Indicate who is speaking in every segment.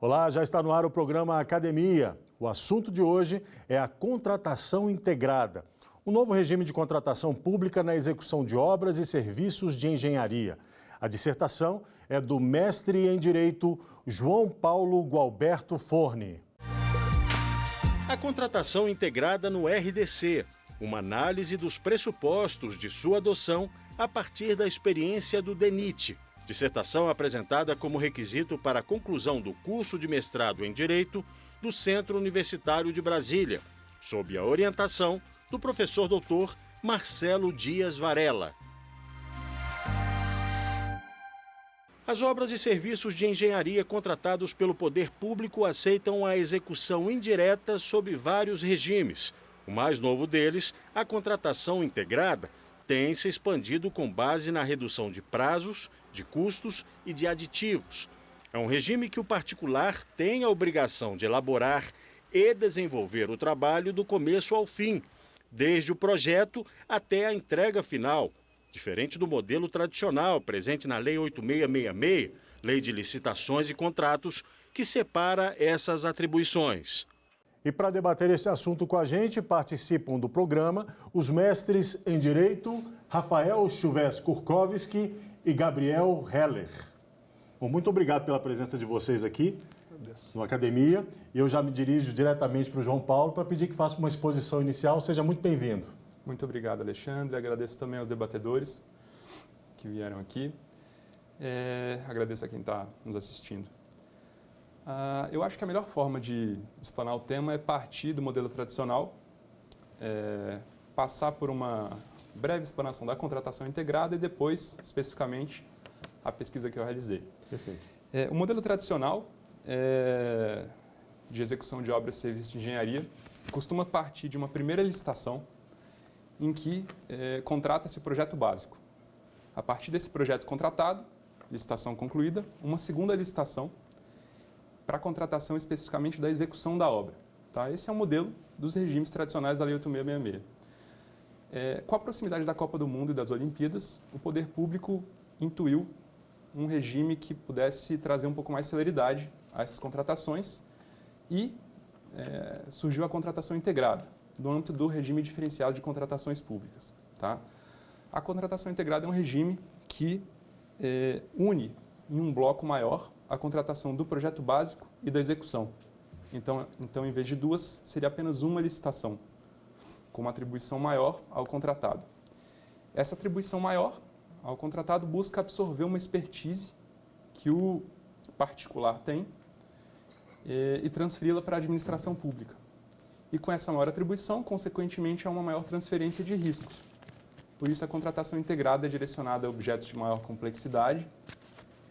Speaker 1: Olá, já está no ar o programa Academia. O assunto de hoje é a contratação integrada, um novo regime de contratação pública na execução de obras e serviços de engenharia. A dissertação é do mestre em Direito João Paulo Gualberto Forni. A contratação integrada no RDC, uma análise dos pressupostos de sua adoção a partir da experiência do DENIT. Dissertação apresentada como requisito para a conclusão do curso de mestrado em Direito do Centro Universitário de Brasília, sob a orientação do professor doutor Marcelo Dias Varela. As obras e serviços de engenharia contratados pelo poder público aceitam a execução indireta sob vários regimes. O mais novo deles, a contratação integrada, tem se expandido com base na redução de prazos, de custos e de aditivos. É um regime que o particular tem a obrigação de elaborar e desenvolver o trabalho do começo ao fim, desde o projeto até a entrega final, diferente do modelo tradicional presente na Lei 8666, Lei de Licitações e Contratos, que separa essas atribuições. E para debater esse assunto com a gente, participam do programa os mestres em Direito Rafael Chuvez Kurkowski e Gabriel Heller. Bom, muito obrigado pela presença de vocês aqui no Academia. E eu já me dirijo diretamente para o João Paulo para pedir que faça uma exposição inicial. Seja muito bem-vindo.
Speaker 2: Muito obrigado, Alexandre. Agradeço também aos debatedores que vieram aqui. Agradeço a quem está nos assistindo. Eu acho que a melhor forma de explanar o tema é partir do modelo tradicional, passar por uma breve explanação da contratação integrada e depois, especificamente, a pesquisa que eu realizei.
Speaker 1: Perfeito.
Speaker 2: O modelo tradicional de execução de obras e serviços de engenharia costuma partir de uma primeira licitação em que contrata-se o projeto básico. A partir desse projeto contratado, licitação concluída, uma segunda licitação para a contratação especificamente da execução da obra. Tá? Esse é o modelo dos regimes tradicionais da Lei 8666. Com a proximidade da Copa do Mundo e das Olimpíadas, o poder público intuiu um regime que pudesse trazer um pouco mais celeridade a essas contratações e surgiu a contratação integrada, no âmbito do regime diferenciado de contratações públicas. Tá? A contratação integrada é um regime que une em um bloco maior a contratação do projeto básico e da execução. Então, em vez de duas, seria apenas uma licitação, com uma atribuição maior ao contratado. Essa atribuição maior ao contratado busca absorver uma expertise que o particular tem e transferi-la para a administração pública. E com essa maior atribuição, consequentemente, há uma maior transferência de riscos. Por isso, a contratação integrada é direcionada a objetos de maior complexidade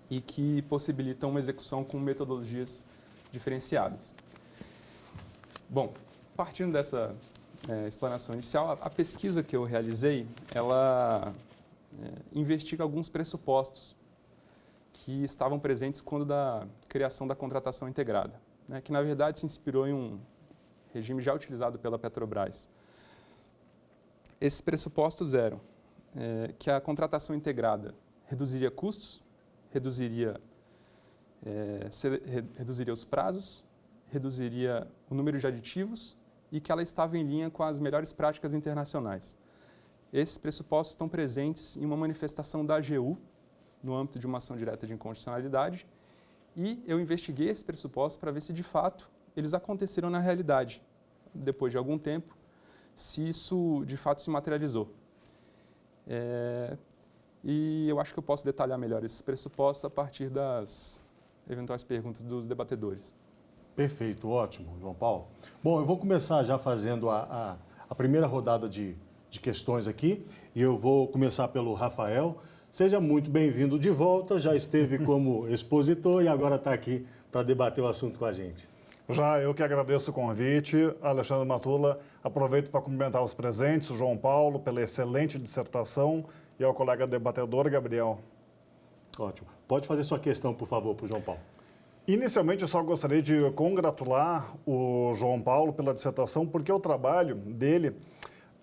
Speaker 2: e que possibilitam uma execução com metodologias diferenciadas. Bom, partindo dessa explanação inicial, a pesquisa que eu realizei, ela investiga alguns pressupostos que estavam presentes quando da criação da contratação integrada, né, que na verdade se inspirou em um regime já utilizado pela Petrobras. Esses pressupostos eram que a contratação integrada reduziria custos, reduziria os prazos, reduziria o número de aditivos e que ela estava em linha com as melhores práticas internacionais. Esses pressupostos estão presentes em uma manifestação da AGU, no âmbito de uma ação direta de inconstitucionalidade, e eu investiguei esses pressupostos para ver se, de fato, eles aconteceram na realidade, depois de algum tempo, se isso, de fato, se materializou. E eu acho que eu posso detalhar melhor esses pressupostos a partir das eventuais perguntas dos debatedores.
Speaker 1: Perfeito, ótimo, João Paulo. Bom, eu vou começar já fazendo a primeira rodada de questões aqui, e eu vou começar pelo Rafael. Seja muito bem-vindo de volta, já esteve como expositor e agora está aqui para debater o assunto com a gente.
Speaker 3: Já eu que agradeço o convite, Alexandre Matula. Aproveito para cumprimentar os presentes, o João Paulo, pela excelente dissertação e ao colega debatedor, Gabriel.
Speaker 1: Ótimo. Pode fazer sua questão, por favor, para o João Paulo.
Speaker 3: Inicialmente, eu só gostaria de congratular o João Paulo pela dissertação, porque o trabalho dele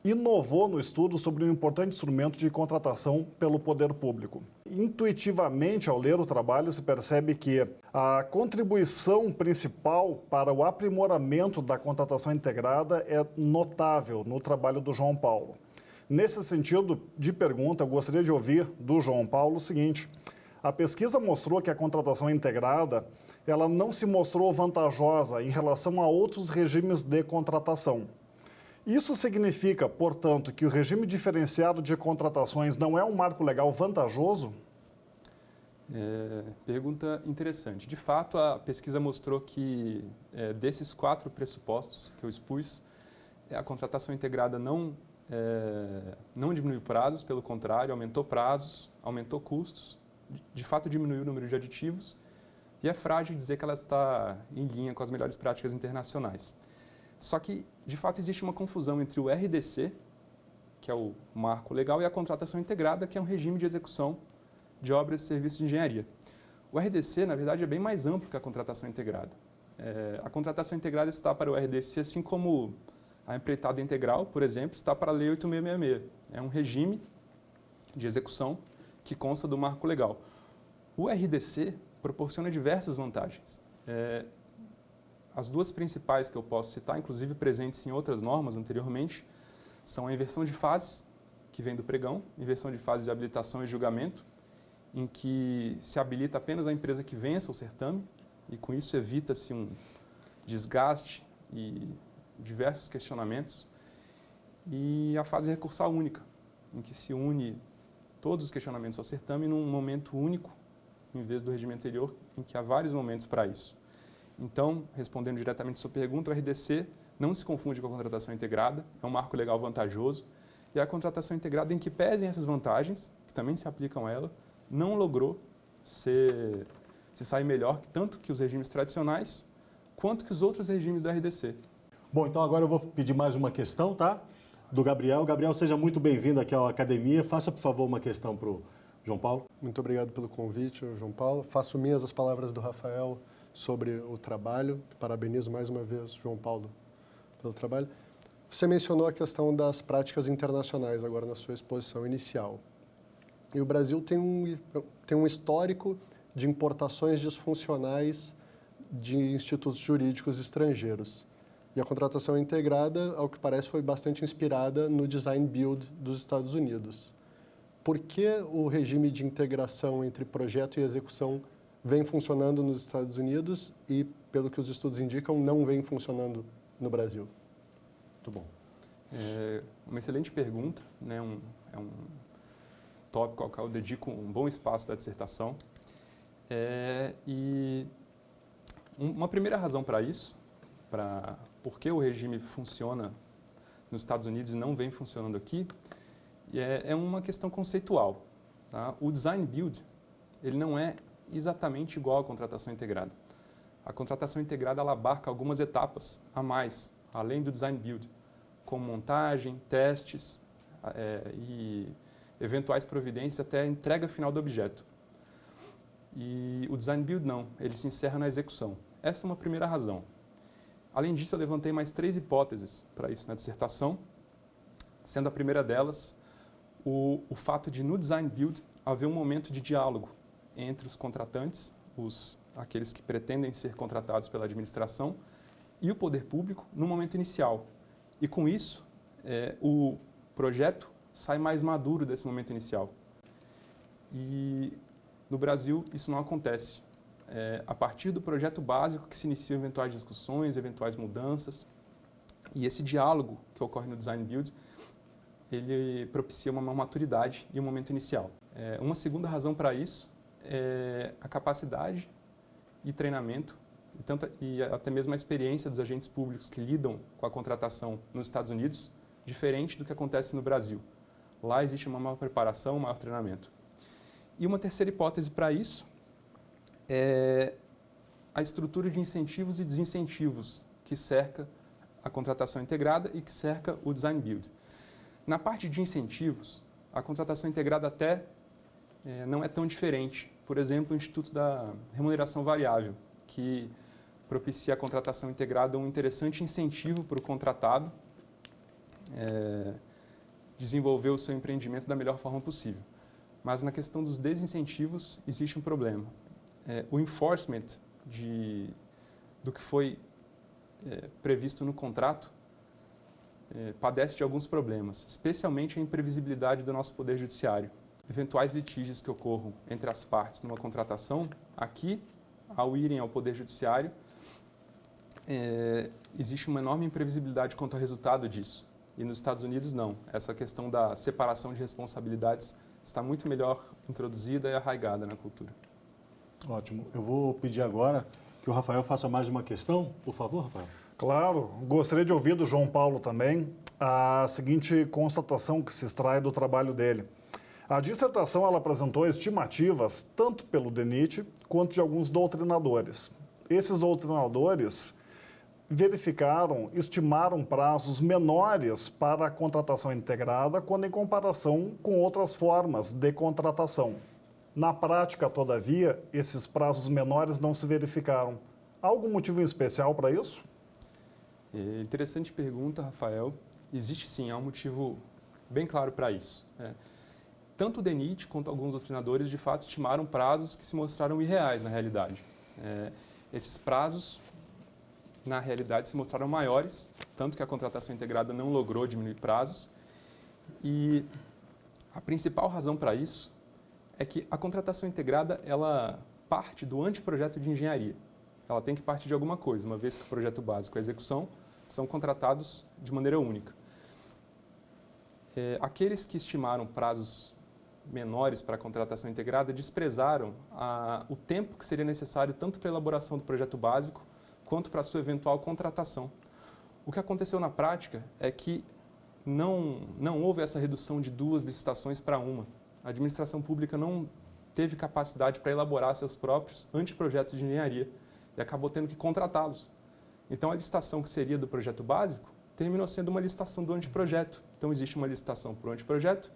Speaker 3: inovou no estudo sobre um importante instrumento de contratação pelo poder público. intuitivamente, ao ler o trabalho, se percebe que a contribuição principal para o aprimoramento da contratação integrada é notável no trabalho do João Paulo. Nesse sentido de pergunta, eu gostaria de ouvir do João Paulo o seguinte: a pesquisa mostrou que a contratação integrada ela não se mostrou vantajosa em relação a outros regimes de contratação. Isso significa, portanto, que o regime diferenciado de contratações não é um marco legal vantajoso?
Speaker 2: Pergunta interessante. De fato, a pesquisa mostrou que desses 4 pressupostos que eu expus, a contratação integrada não diminuiu prazos, pelo contrário, aumentou prazos, aumentou custos, de fato diminuiu o número de aditivos e é frágil dizer que ela está em linha com as melhores práticas internacionais. Só que, de fato, existe uma confusão entre o RDC, que é o marco legal, e a contratação integrada, que é um regime de execução de obras e serviços de engenharia. O RDC, na verdade, é bem mais amplo que a contratação integrada. A contratação integrada está para o RDC, assim como a empreitada integral, por exemplo, está para a Lei 8666. É um regime de execução que consta do marco legal. O RDC proporciona diversas vantagens. As 2 principais que eu posso citar, inclusive presentes em outras normas anteriormente, são a inversão de fases, que vem do pregão, inversão de fases de habilitação e julgamento, em que se habilita apenas a empresa que vença o certame, e com isso evita-se um desgaste e diversos questionamentos, e a fase recursal única, em que se une todos os questionamentos ao certame num momento único, em vez do regime anterior, em que há vários momentos para isso. Então, respondendo diretamente à sua pergunta, o RDC não se confunde com a contratação integrada, é um marco legal vantajoso, e a contratação integrada, em que pesem essas vantagens, que também se aplicam a ela, não logrou se sair melhor tanto que os regimes tradicionais, quanto que os outros regimes da RDC.
Speaker 1: Bom, então agora eu vou pedir mais uma questão, tá? Do Gabriel. Gabriel, seja muito bem-vindo aqui à academia. Faça, por favor, uma questão para o João Paulo.
Speaker 4: Muito obrigado pelo convite, João Paulo. Faço minhas as palavras do Rafael sobre o trabalho. Parabenizo mais uma vez, João Paulo, pelo trabalho. Você mencionou a questão das práticas internacionais agora na sua exposição inicial. E o Brasil tem um histórico de importações disfuncionais de institutos jurídicos estrangeiros. E a contratação integrada, ao que parece, foi bastante inspirada no design build dos Estados Unidos. Por que o regime de integração entre projeto e execução vem funcionando nos Estados Unidos e, pelo que os estudos indicam, não vem funcionando no Brasil?
Speaker 2: Muito bom. Uma excelente pergunta, né? É um tópico ao qual eu dedico um bom espaço da dissertação. E uma primeira razão para isso, para por que o regime funciona nos Estados Unidos e não vem funcionando aqui, é uma questão conceitual. Tá? O design build ele não é exatamente igual à contratação integrada. A contratação integrada ela abarca algumas etapas a mais, além do design build, como montagem, testes e eventuais providências até a entrega final do objeto. E o design build não, ele se encerra na execução. Essa é uma primeira razão. Além disso, eu levantei mais 3 hipóteses para isso na dissertação, sendo a primeira delas o fato de, no design build, haver um momento de diálogo entre os contratantes, aqueles que pretendem ser contratados pela administração, e o poder público no momento inicial. E com isso, o projeto sai mais maduro desse momento inicial. E no Brasil, isso não acontece. A partir do projeto básico que se iniciam eventuais discussões, eventuais mudanças, e esse diálogo que ocorre no design build, ele propicia uma maturidade e um momento inicial. Uma segunda razão para isso é a capacidade e treinamento, e até mesmo a experiência dos agentes públicos que lidam com a contratação nos Estados Unidos, diferente do que acontece no Brasil. Lá existe uma maior preparação, um maior treinamento. E uma terceira hipótese para isso é a estrutura de incentivos e desincentivos que cerca a contratação integrada e que cerca o design build. Na parte de incentivos, a contratação integrada até não é tão diferente. Por exemplo, o Instituto da Remuneração Variável, que propicia a contratação integrada um interessante incentivo para o contratado desenvolver o seu empreendimento da melhor forma possível. Mas na questão dos desincentivos existe um problema. O enforcement do que foi previsto no contrato padece de alguns problemas, especialmente a imprevisibilidade do nosso Poder Judiciário. Eventuais litígios que ocorram entre as partes numa contratação, aqui, ao irem ao Poder Judiciário, existe uma enorme imprevisibilidade quanto ao resultado disso. E nos Estados Unidos, não. Essa questão da separação de responsabilidades está muito melhor introduzida e arraigada na cultura.
Speaker 5: Ótimo. Eu vou pedir agora que o Rafael faça mais uma questão. Por favor, Rafael.
Speaker 3: Claro, gostaria de ouvir do João Paulo também a seguinte constatação que se extrai do trabalho dele. A dissertação ela apresentou estimativas tanto pelo DENIT quanto de alguns doutrinadores. Esses doutrinadores estimaram prazos menores para a contratação integrada quando em comparação com outras formas de contratação. Na prática, todavia, esses prazos menores não se verificaram. Há algum motivo em especial para isso?
Speaker 2: Interessante pergunta, Rafael. Existe sim, há um motivo bem claro para isso. Tanto o DENIT quanto alguns doutrinadores, de fato, estimaram prazos que se mostraram irreais na realidade. Esses prazos, na realidade, se mostraram maiores, tanto que a contratação integrada não logrou diminuir prazos. E a principal razão para isso é que a contratação integrada, ela parte do anteprojeto de engenharia. Ela tem que partir de alguma coisa, uma vez que o projeto básico e a execução são contratados de maneira única. Aqueles que estimaram prazos menores para a contratação integrada desprezaram o tempo que seria necessário tanto para a elaboração do projeto básico quanto para a sua eventual contratação. O que aconteceu na prática é que não houve essa redução de 2 licitações para uma. A administração pública não teve capacidade para elaborar seus próprios anteprojetos de engenharia e acabou tendo que contratá-los. Então, a licitação que seria do projeto básico terminou sendo uma licitação do anteprojeto. Então, existe uma licitação para o anteprojeto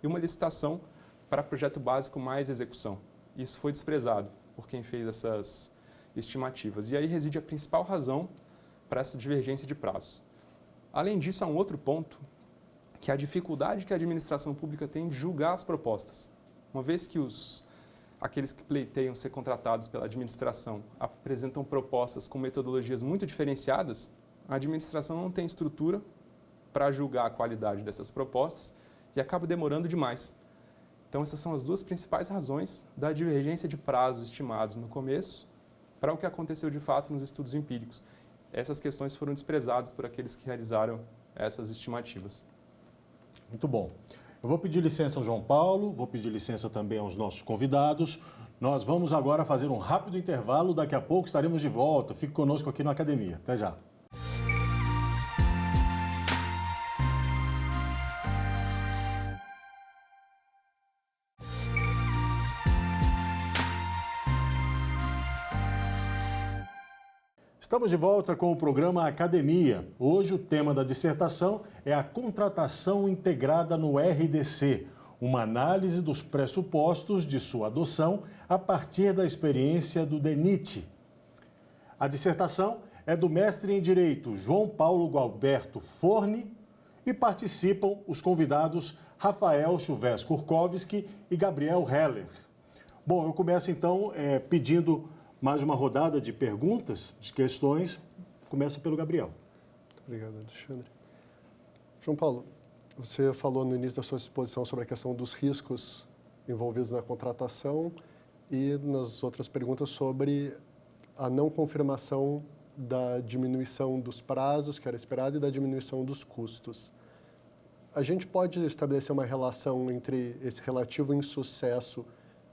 Speaker 2: e uma licitação para projeto básico mais execução. Isso foi desprezado por quem fez essas estimativas. E aí reside a principal razão para essa divergência de prazos. Além disso, há um outro ponto, que é a dificuldade que a administração pública tem de julgar as propostas. Uma vez que aqueles que pleiteiam ser contratados pela administração apresentam propostas com metodologias muito diferenciadas, a administração não tem estrutura para julgar a qualidade dessas propostas e acaba demorando demais. Então, essas são as 2 principais razões da divergência de prazos estimados no começo para o que aconteceu de fato nos estudos empíricos. Essas questões foram desprezadas por aqueles que realizaram essas estimativas.
Speaker 5: Muito bom. Eu vou pedir licença ao João Paulo, vou pedir licença também aos nossos convidados. Nós vamos agora fazer um rápido intervalo, daqui a pouco estaremos de volta. Fique conosco aqui na Academia. Até já. Estamos de volta com o programa Academia. Hoje o tema da dissertação é a contratação integrada no RDC, uma análise dos pressupostos de sua adoção a partir da experiência do DENIT. A dissertação é do mestre em Direito João Paulo Gualberto Forni e participam os convidados Rafael Chuvez Kurkowski e Gabriel Heller. Bom, eu começo então pedindo mais uma rodada de perguntas, de questões. Começa pelo Gabriel.
Speaker 4: Muito obrigado, Alexandre. João Paulo, você falou no início da sua exposição sobre a questão dos riscos envolvidos na contratação e nas outras perguntas sobre a não confirmação da diminuição dos prazos que era esperado e da diminuição dos custos. A gente pode estabelecer uma relação entre esse relativo insucesso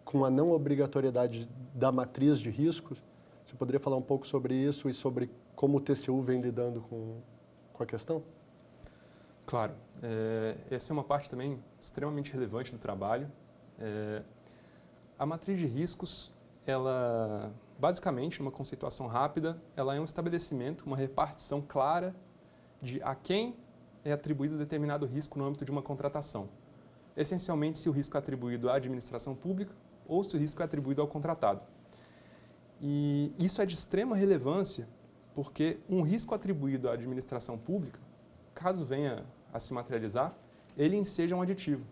Speaker 4: com a não obrigatoriedade da matriz de riscos? Você poderia falar um pouco sobre isso e sobre como o TCU vem lidando com a questão?
Speaker 2: Claro. Essa é uma parte também extremamente relevante do trabalho. A matriz de riscos, ela, basicamente, numa conceituação rápida, ela é um estabelecimento, uma repartição clara de a quem é atribuído determinado risco no âmbito de uma contratação. Essencialmente, se o risco é atribuído à administração pública ou se o risco é atribuído ao contratado. E isso é de extrema relevância porque um risco atribuído à administração pública, caso venha a se materializar, ele enseja um aditivo.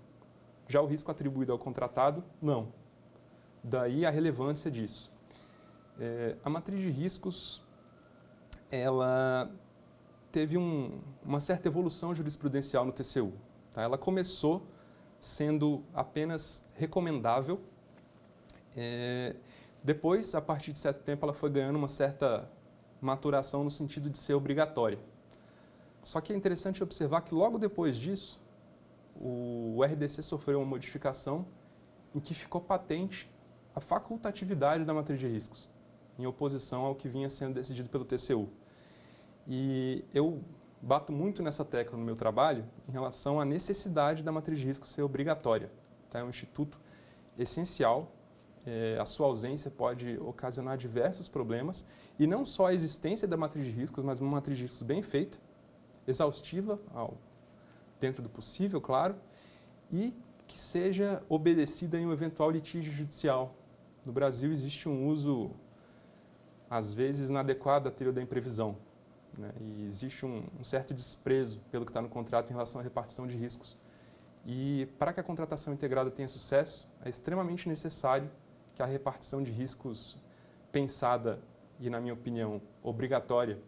Speaker 2: Já o risco atribuído ao contratado, não. Daí a relevância disso. A matriz de riscos, ela teve uma certa evolução jurisprudencial no TCU. Tá? Ela começou sendo apenas recomendável. Depois, a partir de certo tempo, ela foi ganhando uma certa maturação no sentido de ser obrigatória. Só que é interessante observar que logo depois disso, o RDC sofreu uma modificação em que ficou patente a facultatividade da matriz de riscos, em oposição ao que vinha sendo decidido pelo TCU. E eu bato muito nessa tecla no meu trabalho em relação à necessidade da matriz de riscos ser obrigatória. Tá? É um instituto essencial, a sua ausência pode ocasionar diversos problemas, e não só a existência da matriz de riscos, mas uma matriz de riscos bem feita, exaustiva, dentro do possível, claro, e que seja obedecida em um eventual litígio judicial. No Brasil existe um uso, às vezes, inadequado da teoria da imprevisão, né? E existe um certo desprezo pelo que está no contrato em relação à repartição de riscos. E para que a contratação integrada tenha sucesso, é extremamente necessário que a repartição de riscos pensada e, na minha opinião, obrigatória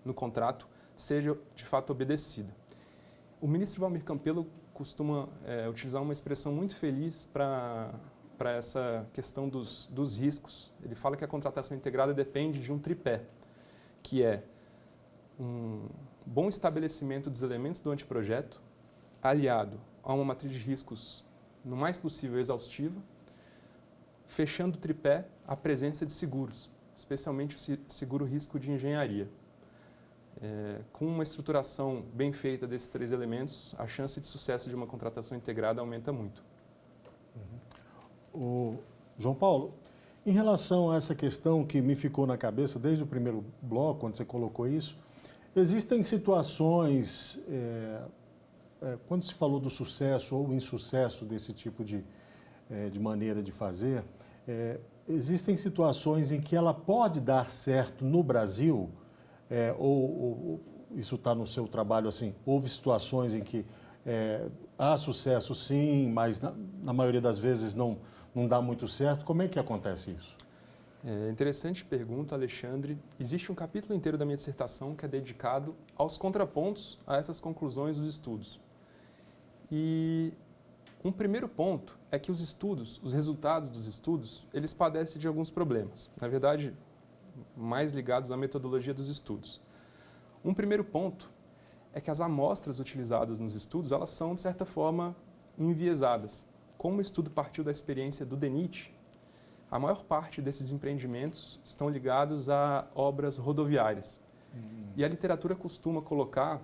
Speaker 2: no contrato seja de fato obedecida. O ministro Valmir Campelo costuma utilizar uma expressão muito feliz para essa questão dos riscos. Ele fala que a contratação integrada depende de um tripé, que é um bom estabelecimento dos elementos do anteprojeto, aliado a uma matriz de riscos no mais possível exaustiva, fechando o tripé a presença de seguros, especialmente o seguro risco de engenharia. Com uma estruturação bem feita desses três elementos, a chance de sucesso de uma contratação integrada aumenta muito.
Speaker 5: O João Paulo, em relação a essa questão que me ficou na cabeça desde o primeiro bloco, quando você colocou isso, existem situações, quando se falou do sucesso ou insucesso desse tipo de maneira de fazer, existem situações em que ela pode dar certo no Brasil, ou isso está no seu trabalho assim, houve situações em que há sucesso sim, mas na maioria das vezes não dá muito certo. Como é que acontece isso?
Speaker 2: Interessante pergunta, Alexandre. Existe um capítulo inteiro da minha dissertação que é dedicado aos contrapontos a essas conclusões dos estudos. E um primeiro ponto é que os resultados dos estudos, eles padecem de alguns problemas. Na verdade, mais ligados à metodologia dos estudos. Um primeiro ponto é que as amostras utilizadas nos estudos, elas são, de certa forma, enviesadas. Como o estudo partiu da experiência do DENIT, a maior parte desses empreendimentos estão ligados a obras rodoviárias. E a literatura costuma colocar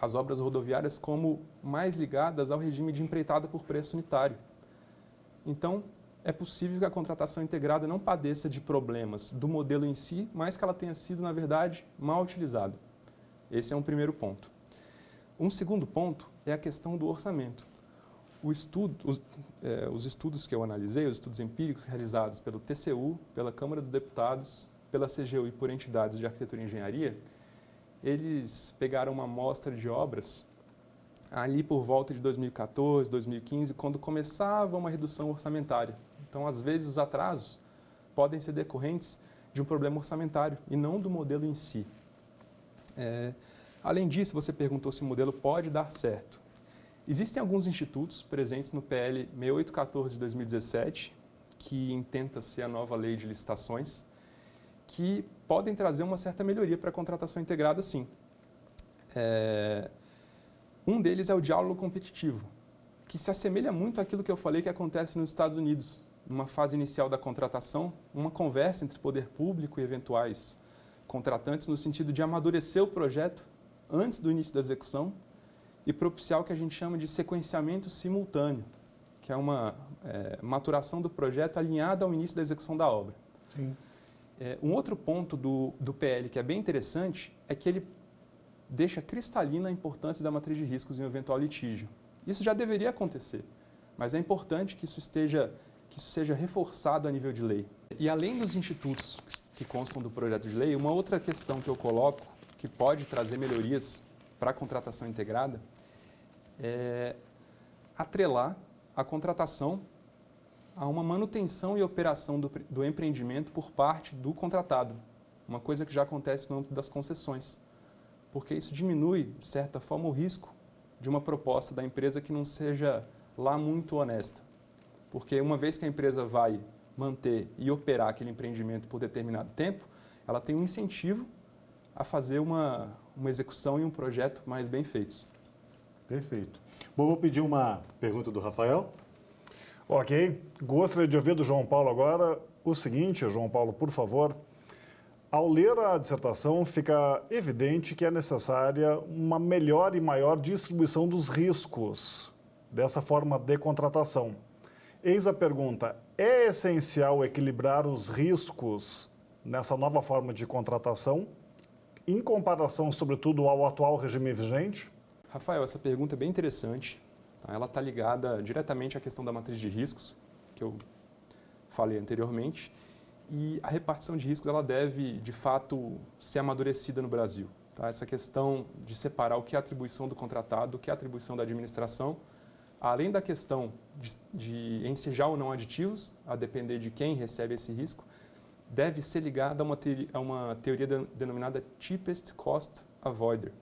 Speaker 2: as obras rodoviárias como mais ligadas ao regime de empreitada por preço unitário. Então, é possível que a contratação integrada não padeça de problemas do modelo em si, mas que ela tenha sido, na verdade, mal utilizada. Esse é um primeiro ponto. Um segundo ponto é a questão do orçamento. Os estudos que eu analisei, os estudos empíricos realizados pelo TCU, pela Câmara dos Deputados, pela CGU e por entidades de arquitetura e engenharia, eles pegaram uma amostra de obras ali por volta de 2014, 2015, quando começava uma redução orçamentária. Então, às vezes, os atrasos podem ser decorrentes de um problema orçamentário e não do modelo em si. Além disso, você perguntou se o modelo pode dar certo. Existem alguns institutos presentes no PL 6814 de 2017, que intenta ser a nova lei de licitações, que podem trazer uma certa melhoria para a contratação integrada, sim. Um deles é o diálogo competitivo, que se assemelha muito àquilo que eu falei que acontece nos Estados Unidos. Numa fase inicial da contratação, uma conversa entre poder público e eventuais contratantes no sentido de amadurecer o projeto antes do início da execução e propiciar o que a gente chama de sequenciamento simultâneo, que é uma maturação do projeto alinhada ao início da execução da obra.
Speaker 5: Sim.
Speaker 2: Um outro ponto do PL que é bem interessante é que ele deixa cristalina a importância da matriz de riscos em um eventual litígio. Isso já deveria acontecer, mas é importante que isso seja reforçado a nível de lei. E além dos institutos que constam do projeto de lei, uma outra questão que eu coloco, que pode trazer melhorias para a contratação integrada, é atrelar a contratação, a uma manutenção e operação do empreendimento por parte do contratado, uma coisa que já acontece no âmbito das concessões, porque isso diminui, de certa forma, o risco de uma proposta da empresa que não seja lá muito honesta. Porque uma vez que a empresa vai manter e operar aquele empreendimento por determinado tempo, ela tem um incentivo a fazer uma execução e um projeto mais bem feitos.
Speaker 5: Perfeito. Bom, vou pedir uma pergunta do Rafael.
Speaker 3: Ok. Gostaria de ouvir do João Paulo agora o seguinte, João Paulo, por favor. Ao ler a dissertação, fica evidente que é necessária uma melhor e maior distribuição dos riscos dessa forma de contratação. Eis a pergunta: é essencial equilibrar os riscos nessa nova forma de contratação, em comparação, sobretudo, ao atual regime vigente?
Speaker 2: Rafael, essa pergunta é bem interessante. Ela está ligada diretamente à questão da matriz de riscos, que eu falei anteriormente. E a repartição de riscos ela deve, de fato, ser amadurecida no Brasil. Tá? Essa questão de separar o que é atribuição do contratado, o que é atribuição da administração, além da questão de ensejar ou não aditivos, a depender de quem recebe esse risco, deve ser ligada a uma teoria denominada Cheapest Cost Avoider,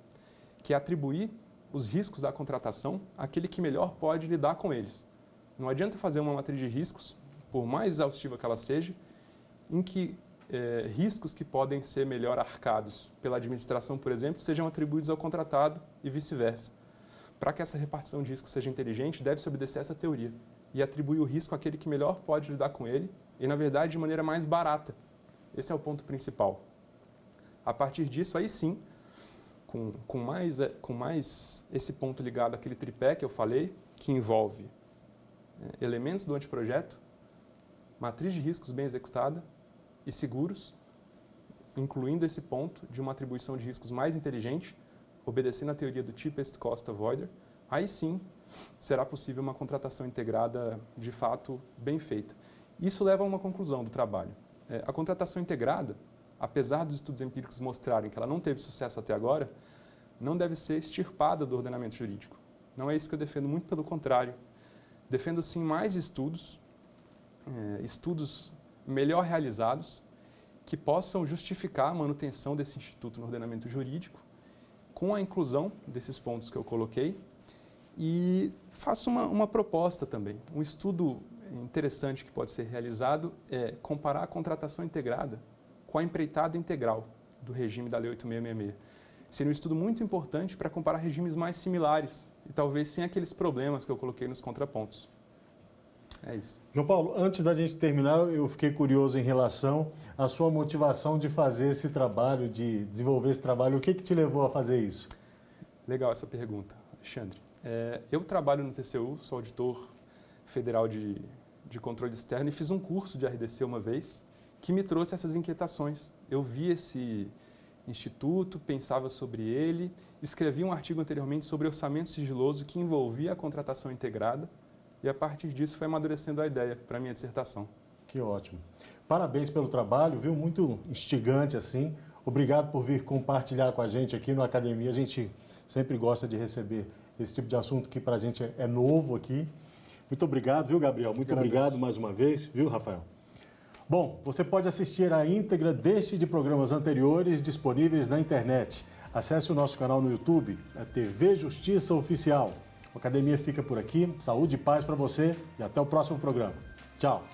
Speaker 2: que é atribuir os riscos da contratação àquele que melhor pode lidar com eles. Não adianta fazer uma matriz de riscos, por mais exaustiva que ela seja, em que riscos que podem ser melhor arcados pela administração, por exemplo, sejam atribuídos ao contratado e vice-versa. Para que essa repartição de risco seja inteligente, deve-se obedecer essa teoria e atribuir o risco àquele que melhor pode lidar com ele e, na verdade, de maneira mais barata. Esse é o ponto principal. A partir disso, aí sim, com mais esse ponto ligado àquele tripé que eu falei, que envolve elementos do anteprojeto, matriz de riscos bem executada e seguros, incluindo esse ponto de uma atribuição de riscos mais inteligente, obedecendo à teoria do Cheapest Cost Avoider, aí sim será possível uma contratação integrada de fato bem feita. Isso leva a uma conclusão do trabalho. A contratação integrada, apesar dos estudos empíricos mostrarem que ela não teve sucesso até agora, não deve ser extirpada do ordenamento jurídico. Não é isso que eu defendo, muito pelo contrário. Defendo sim mais estudos melhor realizados, que possam justificar a manutenção desse instituto no ordenamento jurídico, com a inclusão desses pontos que eu coloquei, e faço uma proposta também. Um estudo interessante que pode ser realizado é comparar a contratação integrada com a empreitada integral do regime da Lei 8666. Seria um estudo muito importante para comparar regimes mais similares e talvez sem aqueles problemas que eu coloquei nos contrapontos. É isso.
Speaker 5: João Paulo, antes da gente terminar, eu fiquei curioso em relação à sua motivação de fazer esse trabalho, de desenvolver esse trabalho. O que te levou a fazer isso?
Speaker 2: Legal essa pergunta, Alexandre. Eu trabalho no TCU, sou auditor federal de controle externo e fiz um curso de RDC uma vez que me trouxe essas inquietações. Eu vi esse instituto, pensava sobre ele, escrevi um artigo anteriormente sobre orçamento sigiloso que envolvia a contratação integrada e a partir disso foi amadurecendo a ideia para a minha dissertação.
Speaker 5: Que ótimo. Parabéns pelo trabalho, viu? Muito instigante assim. Obrigado por vir compartilhar com a gente aqui no Academia. A gente sempre gosta de receber esse tipo de assunto que para a gente é novo aqui. Muito obrigado, viu, Gabriel? Muito obrigado mais uma vez, viu, Rafael? Bom, você pode assistir a íntegra deste e de programas anteriores disponíveis na internet. Acesse o nosso canal no YouTube, a TV Justiça Oficial. A Academia fica por aqui. Saúde e paz para você e até o próximo programa. Tchau.